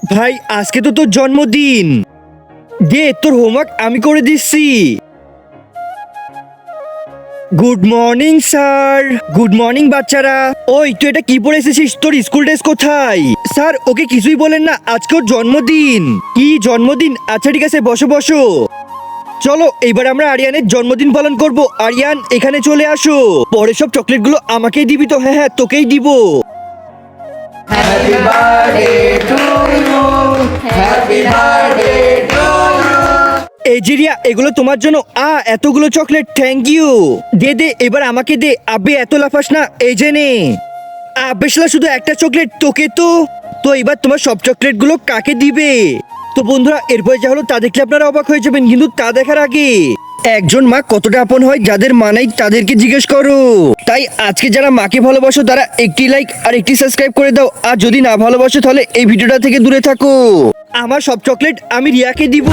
ভাই আজকে তো তোর জন্মদিন, দে তোর হোমওয়ার্ক আমি করে দিচ্ছি। Good morning sir. Good morning বাচ্চারা। ওই তুই এটা কি পরে এসেছিস? তোর স্কুল ড্রেস কোথায়? স্যার ওকে কিছুই বলেন না, আজকে ওর জন্মদিন। কি জন্মদিন? আচ্ছা ঠিক আছে, বসো বসো। চলো এইবার আমরা আরিয়ানের জন্মদিন পালন করব। আরিয়ান এখানে চলে আসো। পরে সব চকলেটগুলো আমাকেই দিবি তো? হ্যাঁ হ্যাঁ তোকেই দিব। Happy birthday to you. Happy birthday to you. এই যে রিয়া, এগুলো তোমার জন্য। এতগুলো চকলেট, থ্যাংক ইউ। দে দে এবার আমাকে দে। আবে এত লাফাস না, এই যে নে। বেশলা শুধু একটা চকলেট তোকে তো। তো এবার তোমার সব চকলেটগুলো কাকে দিবে? তো বন্ধুরা এরপরে যা হলো তা দেখলে আপনারা অবাক হয়ে যাবেন, কিন্তু তা দেখার আগে একজন মা কতটা আপন হয় যাদের মা নাই তাদেরকে জিজ্ঞেস করো। তাই আজকে যারা মাকে ভালোবাসো তারা একটি লাইক আর একটি সাবস্ক্রাইব করে দাও, আর যদি না ভালোবাসো তাহলে এই ভিডিওটা থেকে দূরে থাকো। আমার সব চকলেট আমি রিয়াকে দিব।